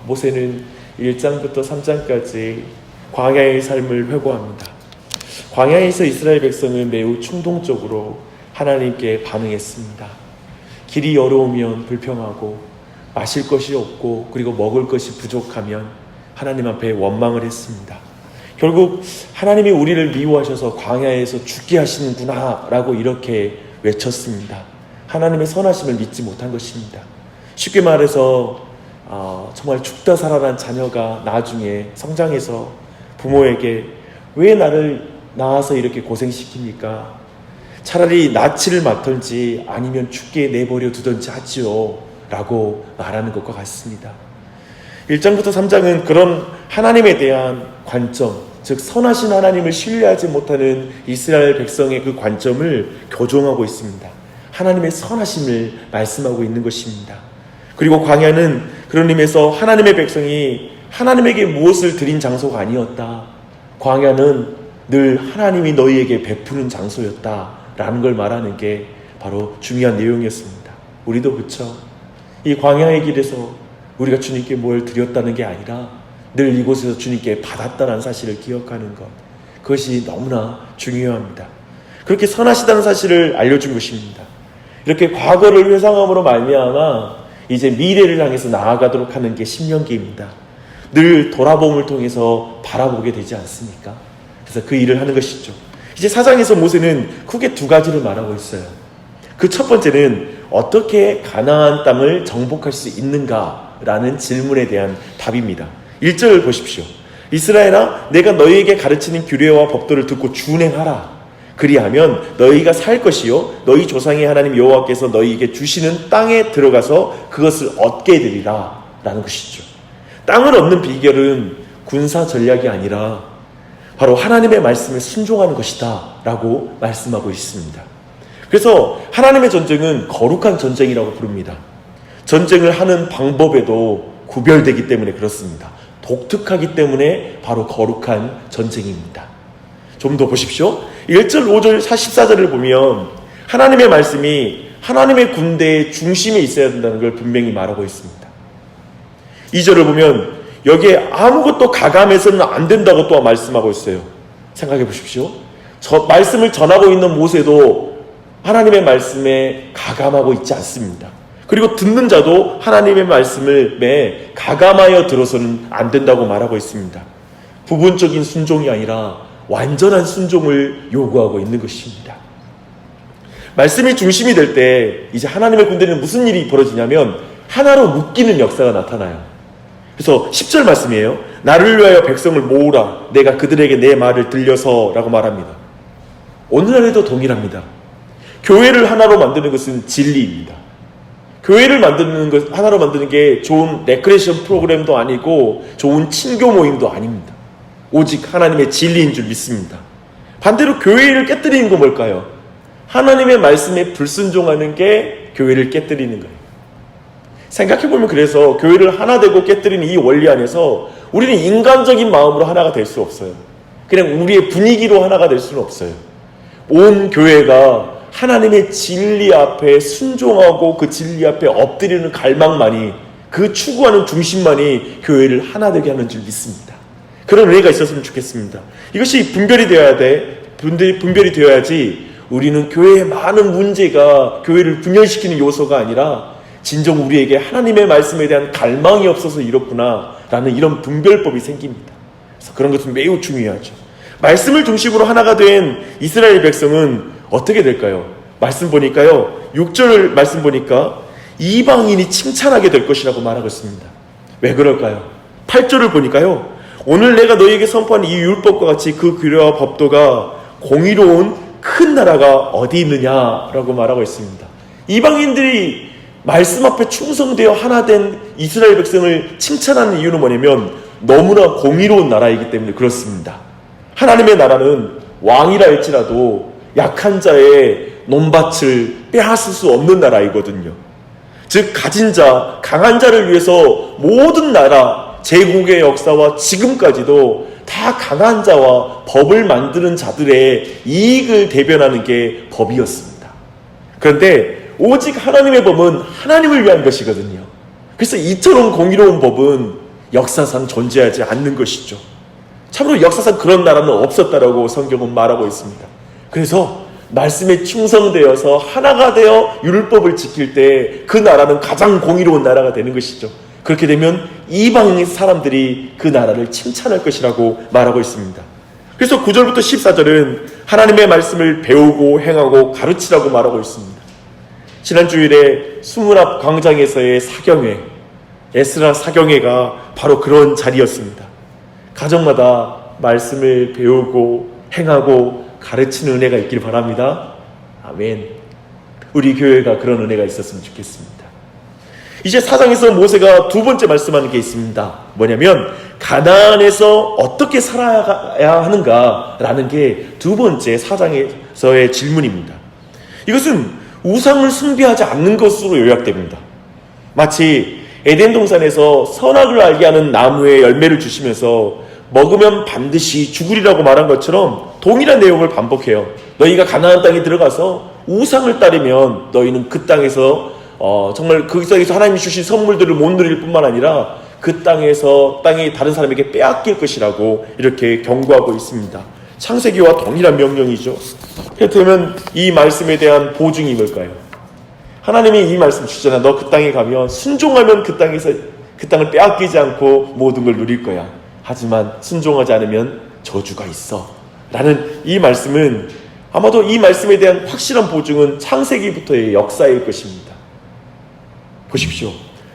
모세는 1장부터 3장까지 광야의 삶을 회고합니다. 광야에서 이스라엘 백성은 매우 충동적으로 하나님께 반응했습니다. 길이 어려우면 불평하고, 마실 것이 없고 그리고 먹을 것이 부족하면 하나님 앞에 원망을 했습니다. 결국 하나님이 우리를 미워하셔서 광야에서 죽게 하시는구나 라고 이렇게 외쳤습니다. 하나님의 선하심을 믿지 못한 것입니다. 쉽게 말해서 정말 죽다 살아난 자녀가 나중에 성장해서 부모에게 왜 나를 낳아서 이렇게 고생시킵니까? 차라리 나치를 맡던지 아니면 죽게 내버려 두던지 하지요 라고 말하는 것과 같습니다. 1장부터 3장은 그런 하나님에 대한 관점, 즉 선하신 하나님을 신뢰하지 못하는 이스라엘 백성의 그 관점을 교정하고 있습니다. 하나님의 선하심을 말씀하고 있는 것입니다. 그리고 광야는 그런 의미에서 하나님의 백성이 하나님에게 무엇을 드린 장소가 아니었다. 광야는 늘 하나님이 너희에게 베푸는 장소였다라는 걸 말하는 게 바로 중요한 내용이었습니다. 우리도 그렇죠. 이 광야의 길에서 우리가 주님께 뭘 드렸다는 게 아니라 늘 이곳에서 주님께 받았다는 사실을 기억하는 것, 그것이 너무나 중요합니다. 그렇게 선하시다는 사실을 알려준 것입니다. 이렇게 과거를 회상함으로 말미암아 이제 미래를 향해서 나아가도록 하는 게 신명기입니다. 늘 돌아봄을 통해서 바라보게 되지 않습니까? 그래서 그 일을 하는 것이죠. 이제 4장에서 모세는 크게 두 가지를 말하고 있어요. 그 첫 번째는 어떻게 가나안 땅을 정복할 수 있는가라는 질문에 대한 답입니다. 1절 보십시오. 이스라엘아, 내가 너희에게 가르치는 규례와 법도를 듣고 준행하라. 그리하면 너희가 살 것이요 너희 조상의 하나님 여호와께서 너희에게 주시는 땅에 들어가서 그것을 얻게 되리라 라는 것이죠. 땅을 얻는 비결은 군사 전략이 아니라 바로 하나님의 말씀에 순종하는 것이다 라고 말씀하고 있습니다. 그래서 하나님의 전쟁은 거룩한 전쟁이라고 부릅니다. 전쟁을 하는 방법에도 구별되기 때문에 그렇습니다. 독특하기 때문에 바로 거룩한 전쟁입니다. 좀 더 보십시오. 1절, 5절, 14절을 보면 하나님의 말씀이 하나님의 군대의 중심에 있어야 된다는 걸 분명히 말하고 있습니다. 2절을 보면 여기에 아무것도 가감해서는 안 된다고 또 말씀하고 있어요. 생각해 보십시오. 말씀을 전하고 있는 모세도 하나님의 말씀에 가감하고 있지 않습니다. 그리고 듣는 자도 하나님의 말씀을 가감하여 들어서는 안 된다고 말하고 있습니다. 부분적인 순종이 아니라 완전한 순종을 요구하고 있는 것입니다. 말씀이 중심이 될 때 이제 하나님의 군대는 무슨 일이 벌어지냐면 하나로 묶이는 역사가 나타나요. 그래서 10절 말씀이에요. 나를 위하여 백성을 모으라. 내가 그들에게 내 말을 들려서 라고 말합니다. 오늘날에도 동일합니다. 교회를 하나로 만드는 것은 진리입니다. 교회를 하나로 만드는 게 좋은 레크레이션 프로그램도 아니고 좋은 친교 모임도 아닙니다. 오직 하나님의 진리인 줄 믿습니다. 반대로 교회를 깨뜨리는 건 뭘까요? 하나님의 말씀에 불순종하는 게 교회를 깨뜨리는 거예요. 생각해보면 그래서 교회를 하나 되고 깨뜨리는 이 원리 안에서 우리는 인간적인 마음으로 하나가 될 수 없어요. 그냥 우리의 분위기로 하나가 될 수는 없어요. 온 교회가 하나님의 진리 앞에 순종하고 그 진리 앞에 엎드리는 갈망만이, 그 추구하는 중심만이 교회를 하나 되게 하는 줄 믿습니다. 그런 은혜가 있었으면 좋겠습니다. 이것이 분별이 되어야지 우리는 교회의 많은 문제가 교회를 분열시키는 요소가 아니라 진정 우리에게 하나님의 말씀에 대한 갈망이 없어서 이렇구나 라는 이런 분별법이 생깁니다. 그래서 그런 것은 매우 중요하죠. 말씀을 중심으로 하나가 된 이스라엘 백성은 어떻게 될까요? 말씀 보니까요, 6절 말씀 보니까 이방인이 칭찬하게 될 것이라고 말하고 있습니다. 왜 그럴까요? 8절을 보니까요, 오늘 내가 너희에게 선포한 이 율법과 같이 그 규례와 법도가 공의로운 큰 나라가 어디 있느냐라고 말하고 있습니다. 이방인들이 말씀 앞에 충성되어 하나 된 이스라엘 백성을 칭찬하는 이유는 뭐냐면 너무나 공의로운 나라이기 때문에 그렇습니다. 하나님의 나라는 왕이라 할지라도 약한 자의 논밭을 빼앗을 수 없는 나라이거든요. 즉 가진 자, 강한 자를 위해서 모든 나라, 제국의 역사와 지금까지도 다 강한 자와 법을 만드는 자들의 이익을 대변하는 게 법이었습니다. 그런데 오직 하나님의 법은 하나님을 위한 것이거든요. 그래서 이처럼 공의로운 법은 역사상 존재하지 않는 것이죠. 참으로 역사상 그런 나라는 없었다라고 성경은 말하고 있습니다. 그래서 말씀에 충성되어서 하나가 되어 율법을 지킬 때 그 나라는 가장 공의로운 나라가 되는 것이죠. 그렇게 되면 이방 사람들이 그 나라를 칭찬할 것이라고 말하고 있습니다. 그래서 9절부터 14절은 하나님의 말씀을 배우고 행하고 가르치라고 말하고 있습니다. 지난 주일에 수문앞 광장에서의 사경회, 에스라 사경회가 바로 그런 자리였습니다. 가정마다 말씀을 배우고 행하고 가르치는 은혜가 있길 바랍니다. 아멘. 우리 교회가 그런 은혜가 있었으면 좋겠습니다. 이제 사장에서 모세가 두 번째 말씀하는 게 있습니다. 뭐냐면 가나안에서 어떻게 살아야 하는가라는 게 두 번째 사장에서의 질문입니다. 이것은 우상을 숭배하지 않는 것으로 요약됩니다. 마치 에덴 동산에서 선악을 알게 하는 나무의 열매를 주시면서 먹으면 반드시 죽으리라고 말한 것처럼 동일한 내용을 반복해요. 너희가 가나안 땅에 들어가서 우상을 따르면 너희는 그 땅에서 정말 그 땅에서 하나님이 주신 선물들을 못 누릴 뿐만 아니라 그 땅이 다른 사람에게 빼앗길 것이라고 이렇게 경고하고 있습니다. 창세기와 동일한 명령이죠. 그렇다면 이 말씀에 대한 보증이 뭘까요? 하나님이 이 말씀 주잖아. 너 그 땅에 가면 순종하면 그 땅을 빼앗기지 않고 모든 걸 누릴 거야. 하지만 순종하지 않으면 저주가 있어. 라는 이 말씀은 아마도 이 말씀에 대한 확실한 보증은 창세기부터의 역사일 것입니다. 보십시오.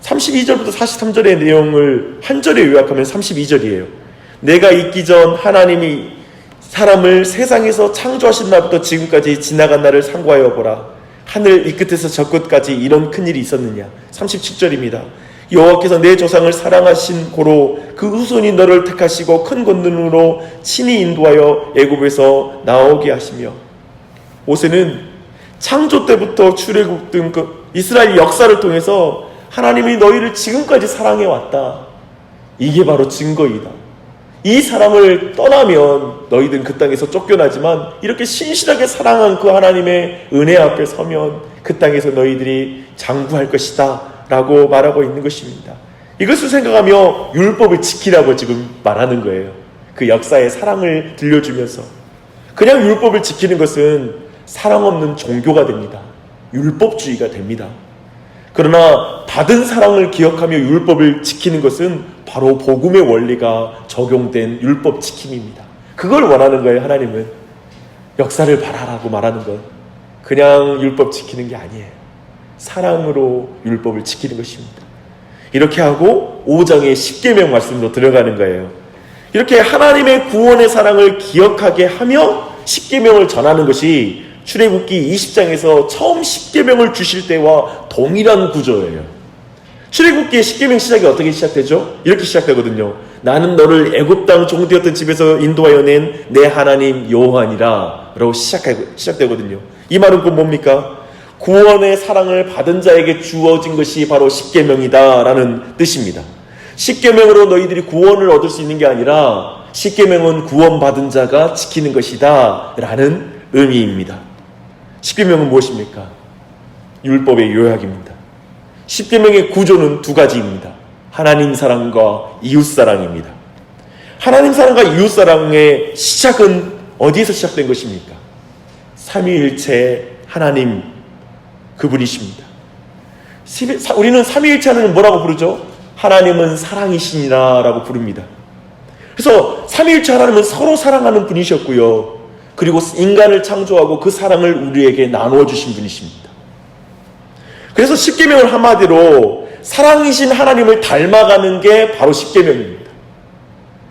32절부터 43절의 내용을 한 절에 요약하면 32절이에요. 내가 있기 전 하나님이 사람을 세상에서 창조하신 날부터 지금까지 지나간 날을 상고하여 보라. 하늘 이 끝에서 저 끝까지 이런 큰일이 있었느냐. 37절입니다. 여호와께서 내 조상을 사랑하신 고로 그 후손이 너를 택하시고 큰 권능으로 친히 인도하여 애굽에서 나오게 하시며. 모세는 창조 때부터 출애굽 등 그 이스라엘 역사를 통해서 하나님이 너희를 지금까지 사랑해 왔다. 이게 바로 증거이다. 이 사랑을 떠나면 너희들은 그 땅에서 쫓겨나지만 이렇게 신실하게 사랑한 그 하나님의 은혜 앞에 서면 그 땅에서 너희들이 장구할 것이다 라고 말하고 있는 것입니다. 이것을 생각하며 율법을 지키라고 지금 말하는 거예요. 그 역사의 사랑을 들려주면서. 그냥 율법을 지키는 것은 사랑 없는 종교가 됩니다. 율법주의가 됩니다. 그러나 받은 사랑을 기억하며 율법을 지키는 것은 바로 복음의 원리가 적용된 율법 지킴입니다. 그걸 원하는 거예요. 하나님은 역사를 바라라고 말하는 건 그냥 율법 지키는 게 아니에요. 사랑으로 율법을 지키는 것입니다. 이렇게 하고 5장의 십계명 말씀으로 들어가는 거예요. 이렇게 하나님의 구원의 사랑을 기억하게 하며 십계명을 전하는 것이 출애굽기 20장에서 처음 십계명을 주실 때와 동일한 구조예요. 출애굽기의 십계명 시작이 어떻게 시작되죠? 이렇게 시작되거든요. 나는 너를 애굽 땅 종되었던 집에서 인도하여 낸 내 하나님 여호와니라 라고 시작되거든요. 이 말은 곧 뭡니까? 구원의 사랑을 받은 자에게 주어진 것이 바로 십계명이다 라는 뜻입니다. 십계명으로 너희들이 구원을 얻을 수 있는 게 아니라 십계명은 구원받은 자가 지키는 것이다 라는 의미입니다. 십계명은 무엇입니까? 율법의 요약입니다. 십계명의 구조는 두 가지입니다. 하나님 사랑과 이웃 사랑입니다. 하나님 사랑과 이웃 사랑의 시작은 어디에서 시작된 것입니까? 삼위일체 하나님 그분이십니다. 우리는 삼위일체 하나님 뭐라고 부르죠? 하나님은 사랑이시니라 라고 부릅니다. 그래서 삼위일체 하나님은 서로 사랑하는 분이셨고요. 그리고 인간을 창조하고 그 사랑을 우리에게 나누어 주신 분이십니다. 그래서 십계명을 한마디로 사랑이신 하나님을 닮아가는 게 바로 십계명입니다.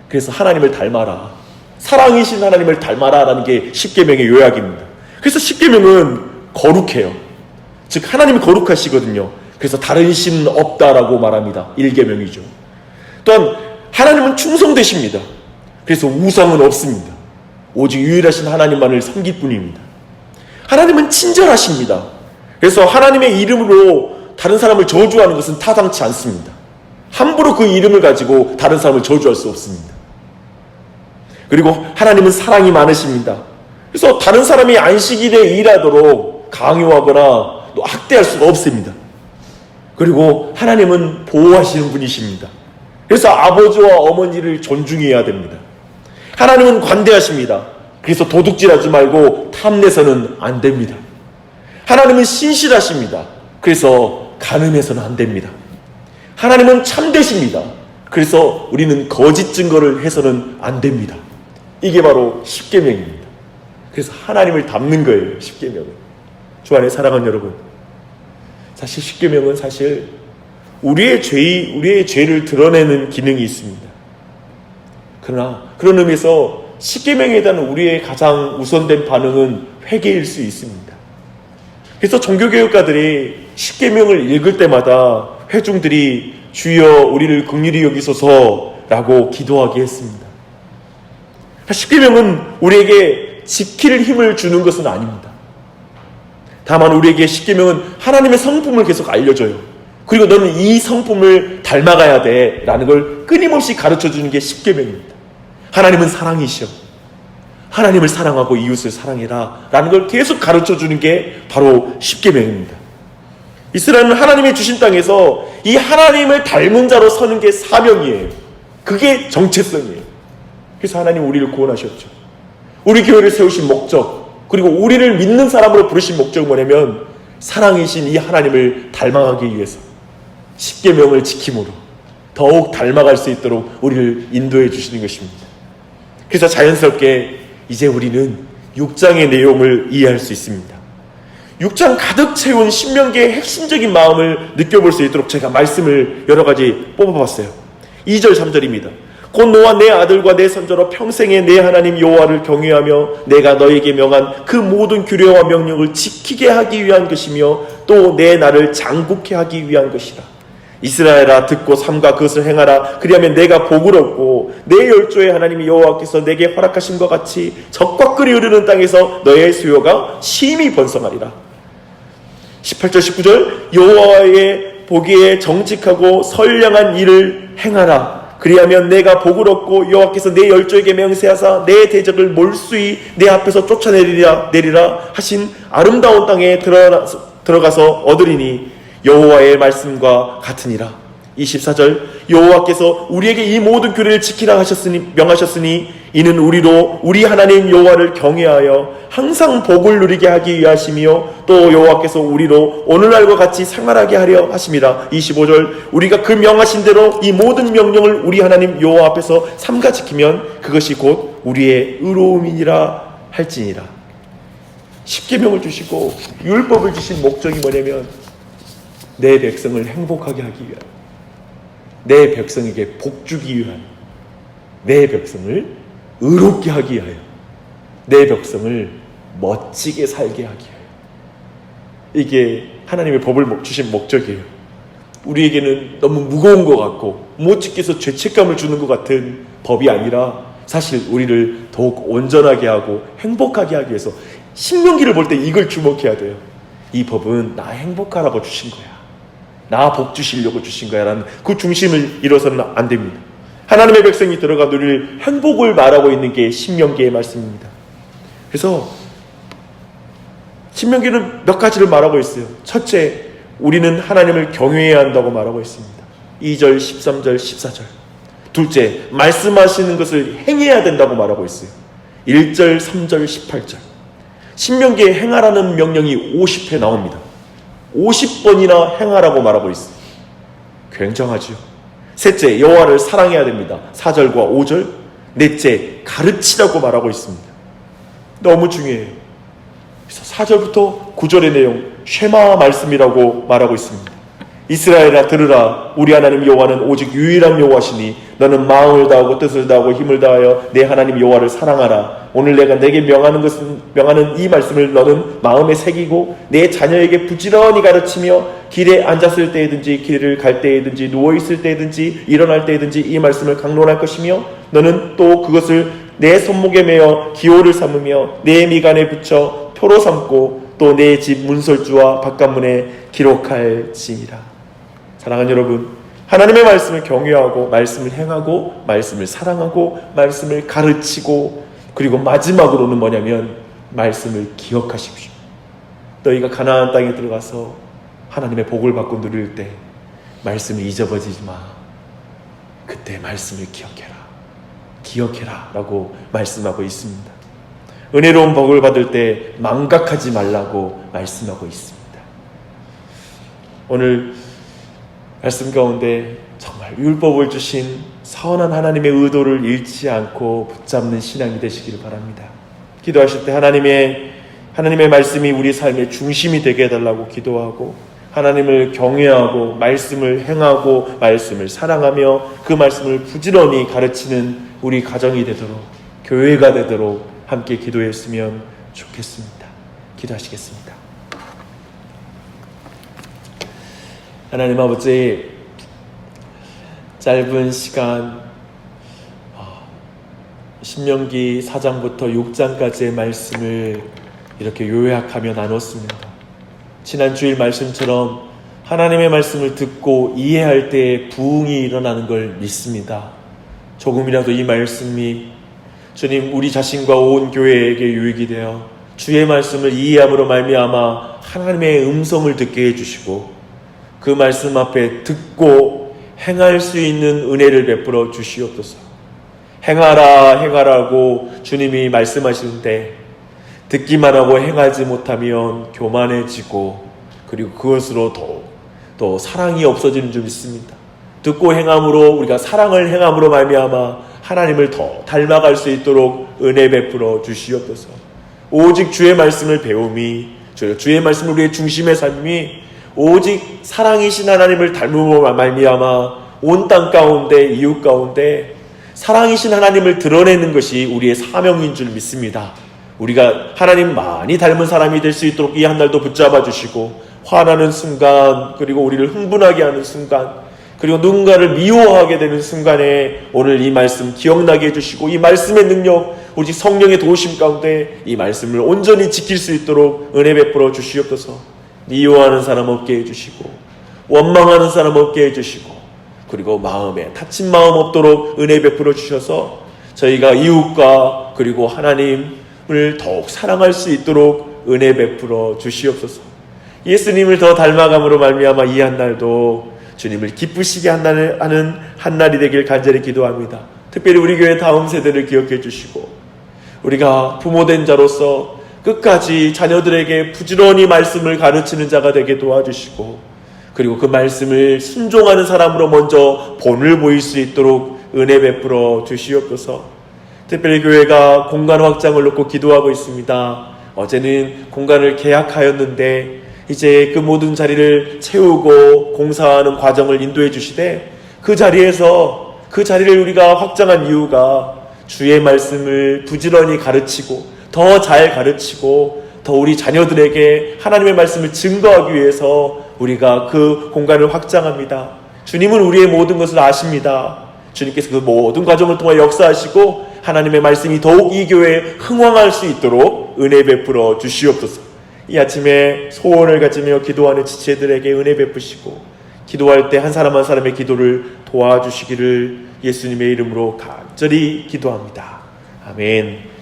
그래서 하나님을 닮아라. 사랑이신 하나님을 닮아라 라는 게 십계명의 요약입니다. 그래서 십계명은 거룩해요. 즉 하나님이 거룩하시거든요. 그래서 다른 신은 없다라고 말합니다. 1계명이죠. 또한 하나님은 충성되십니다. 그래서 우상은 없습니다. 오직 유일하신 하나님만을 섬길 뿐입니다. 하나님은 친절하십니다. 그래서 하나님의 이름으로 다른 사람을 저주하는 것은 타당치 않습니다. 함부로 그 이름을 가지고 다른 사람을 저주할 수 없습니다. 그리고 하나님은 사랑이 많으십니다. 그래서 다른 사람이 안식일에 일하도록 강요하거나 학대할 수가 없습니다. 그리고 하나님은 보호하시는 분이십니다. 그래서 아버지와 어머니를 존중해야 됩니다. 하나님은 관대하십니다. 그래서 도둑질하지 말고 탐내서는 안 됩니다. 하나님은 신실하십니다. 그래서 간음해서는 안 됩니다. 하나님은 참되십니다. 그래서 우리는 거짓 증거를 해서는 안 됩니다. 이게 바로 십계명입니다. 그래서 하나님을 닮는 거예요. 십계명은. 주 안에 사랑하는 여러분, 사실 십계명은 사실 우리의 죄를 드러내는 기능이 있습니다. 그러나 그런 의미에서 십계명에 대한 우리의 가장 우선된 반응은 회개일 수 있습니다. 그래서 종교개혁가들이 십계명을 읽을 때마다 회중들이 주여 우리를 긍휼히 여기소서라고 기도하게 했습니다. 십계명은 우리에게 지킬 힘을 주는 것은 아닙니다. 다만 우리에게 십계명은 하나님의 성품을 계속 알려줘요. 그리고 너는 이 성품을 닮아가야 돼 라는 걸 끊임없이 가르쳐주는 게 십계명입니다. 하나님은 사랑이시여, 하나님을 사랑하고 이웃을 사랑해라 라는 걸 계속 가르쳐주는 게 바로 십계명입니다. 이스라엘은 하나님의 주신 땅에서 이 하나님을 닮은 자로 서는 게 사명이에요. 그게 정체성이에요. 그래서 하나님 우리를 구원하셨죠. 우리 교회를 세우신 목적, 그리고 우리를 믿는 사람으로 부르신 목적은 뭐냐면 사랑이신 이 하나님을 닮아가기 위해서 십계명을 지킴으로 더욱 닮아갈 수 있도록 우리를 인도해 주시는 것입니다. 그래서 자연스럽게 이제 우리는 6장의 내용을 이해할 수 있습니다. 6장 가득 채운 신명기의 핵심적인 마음을 느껴볼 수 있도록 제가 말씀을 여러 가지 뽑아봤어요. 2절 3절입니다. 곧 너와 내 아들과 내 손자로 평생에 내 하나님 여호와를 경외하며 내가 너에게 명한 그 모든 규례와 명령을 지키게 하기 위한 것이며 또 내 나를 장국케 하기 위한 것이라. 이스라엘아 듣고 삼가 그것을 행하라. 그리하면 내가 복을 얻고 내 열조의 하나님 여호와께서 내게 허락하신 것 같이 적과 끓이 흐르는 땅에서 너의 수요가 심히 번성하리라. 18절 19절 여호와의 보기에 정직하고 선량한 일을 행하라. 그리하면 내가 복을 얻고 여호와께서 내 열조에게 맹세하사 내 대적을 몰수히 내 앞에서 쫓아내리라 하신 아름다운 땅에 들어가서 얻으리니 여호와의 말씀과 같으니라. 24절 여호와께서 우리에게 이 모든 규례를 지키라 명하셨으니 이는 우리로 우리 하나님 여호와를 경외하여 항상 복을 누리게 하기 위하시며 또 여호와께서 우리로 오늘날과 같이 생활하게 하려 하심이라. 25절 우리가 그 명하신 대로 이 모든 명령을 우리 하나님 여호와 앞에서 삼가 지키면 그것이 곧 우리의 의로움이니라 할지니라. 십계명을 주시고 율법을 주신 목적이 뭐냐면 내 백성을 행복하게 하기 위하여, 내 백성에게 복 주기 위하여, 내 백성을 의롭게 하기 위하여, 내 백성을 멋지게 살게 하기 위하여. 이게 하나님의 법을 주신 목적이에요. 우리에게는 너무 무거운 것 같고 못 지켜서 죄책감을 주는 것 같은 법이 아니라 사실 우리를 더욱 온전하게 하고 행복하게 하기 위해서 신명기를 볼 때 이걸 주목해야 돼요. 이 법은 나 행복하라고 주신 거야. 나 복 주시려고 주신 거야 라는 그 중심을 잃어서는 안 됩니다. 하나님의 백성이 들어가 누릴 행복을 말하고 있는 게 신명기의 말씀입니다. 그래서 신명기는 몇 가지를 말하고 있어요. 첫째, 우리는 하나님을 경외해야 한다고 말하고 있습니다. 2절, 13절, 14절. 둘째, 말씀하시는 것을 행해야 된다고 말하고 있어요. 1절, 3절, 18절. 신명기에 행하라는 명령이 50회 나옵니다. 50번이나 행하라고 말하고 있어요. 굉장하죠. 셋째, 여호와를 사랑해야 됩니다. 4절과 5절. 넷째, 가르치라고 말하고 있습니다. 너무 중요해요. 그래서 4절부터 9절의 내용, 쉐마 말씀이라고 말하고 있습니다. 이스라엘아 들으라. 우리 하나님 여호와는 오직 유일한 여호와시니 너는 마음을 다하고 뜻을 다하고 힘을 다하여 내 하나님 여호와를 사랑하라. 오늘 내가 내게 명하는 이 말씀을 너는 마음에 새기고 내 자녀에게 부지런히 가르치며 길에 앉았을 때든지 길을 갈 때든지 누워있을 때든지 일어날 때든지 이 말씀을 강론할 것이며 너는 또 그것을 내 손목에 매어 기호를 삼으며 내 미간에 붙여 표로 삼고 또 내 집 문설주와 바깥문에 기록할지니라. 사랑하는 여러분, 하나님의 말씀을 경외하고 말씀을 행하고 말씀을 사랑하고 말씀을 가르치고 그리고 마지막으로는 뭐냐면 말씀을 기억하십시오. 너희가 가나안 땅에 들어가서 하나님의 복을 받고 누릴 때 말씀을 잊어버리지 마. 그때 말씀을 기억해라 라고 말씀하고 있습니다. 은혜로운 복을 받을 때 망각하지 말라고 말씀하고 있습니다. 오늘 말씀 가운데 정말 율법을 주신 선한 하나님의 의도를 잃지 않고 붙잡는 신앙이 되시기를 바랍니다. 기도하실 때 하나님의 말씀이 우리 삶의 중심이 되게 해달라고 기도하고, 하나님을 경외하고 말씀을 행하고 말씀을 사랑하며 그 말씀을 부지런히 가르치는 우리 가정이 되도록, 교회가 되도록 함께 기도했으면 좋겠습니다. 기도하시겠습니다. 하나님 아버지, 짧은 시간 신명기 4장부터 6장까지의 말씀을 이렇게 요약하며 나눴습니다. 지난 주일 말씀처럼 하나님의 말씀을 듣고 이해할 때 부흥이 일어나는 걸 믿습니다. 조금이라도 이 말씀이 주님 우리 자신과 온 교회에게 유익이 되어 주의 말씀을 이해함으로 말미암아 하나님의 음성을 듣게 해주시고, 그 말씀 앞에 듣고 행할 수 있는 은혜를 베풀어 주시옵소서. 행하라고 주님이 말씀하시는데 듣기만 하고 행하지 못하면 교만해지고, 그리고 그것으로 더 사랑이 없어지는 줄 믿습니다. 듣고 행함으로, 우리가 사랑을 행함으로 말미암아 하나님을 더 닮아갈 수 있도록 은혜 베풀어 주시옵소서. 오직 주의 말씀을 배움이, 주의 말씀을 우리의 중심의 삶이 오직 사랑이신 하나님을 닮음으로 말미암아 온 땅 가운데, 이웃 가운데 사랑이신 하나님을 드러내는 것이 우리의 사명인 줄 믿습니다. 우리가 하나님 많이 닮은 사람이 될 수 있도록 이 한 날도 붙잡아 주시고, 화나는 순간, 그리고 우리를 흥분하게 하는 순간, 그리고 누군가를 미워하게 되는 순간에 오늘 이 말씀 기억나게 해주시고, 이 말씀의 능력, 오직 성령의 도우심 가운데 이 말씀을 온전히 지킬 수 있도록 은혜 베풀어 주시옵소서. 미워하는 사람 없게 해주시고, 원망하는 사람 없게 해주시고, 그리고 마음에 다친 마음 없도록 은혜 베풀어 주셔서 저희가 이웃과 그리고 하나님을 더욱 사랑할 수 있도록 은혜 베풀어 주시옵소서. 예수님을 더 닮아감으로 말미암아 이 한 날도 주님을 기쁘시게 하는 한 날이 되길 간절히 기도합니다. 특별히 우리 교회 다음 세대를 기억해 주시고, 우리가 부모된 자로서 끝까지 자녀들에게 부지런히 말씀을 가르치는 자가 되게 도와주시고, 그리고 그 말씀을 순종하는 사람으로 먼저 본을 보일 수 있도록 은혜 베풀어 주시옵소서. 특별히 교회가 공간 확장을 놓고 기도하고 있습니다. 어제는 공간을 계약하였는데 이제 그 모든 자리를 채우고 공사하는 과정을 인도해 주시되, 그 자리를 우리가 확장한 이유가 주의 말씀을 부지런히 가르치고 더 잘 가르치고 더 우리 자녀들에게 하나님의 말씀을 증거하기 위해서 우리가 그 공간을 확장합니다. 주님은 우리의 모든 것을 아십니다. 주님께서 그 모든 과정을 통해 역사하시고 하나님의 말씀이 더욱 이 교회에 흥왕할 수 있도록 은혜 베풀어 주시옵소서. 이 아침에 소원을 가지며 기도하는 지체들에게 은혜 베푸시고, 기도할 때 한 사람 한 사람의 기도를 도와주시기를 예수님의 이름으로 간절히 기도합니다. 아멘.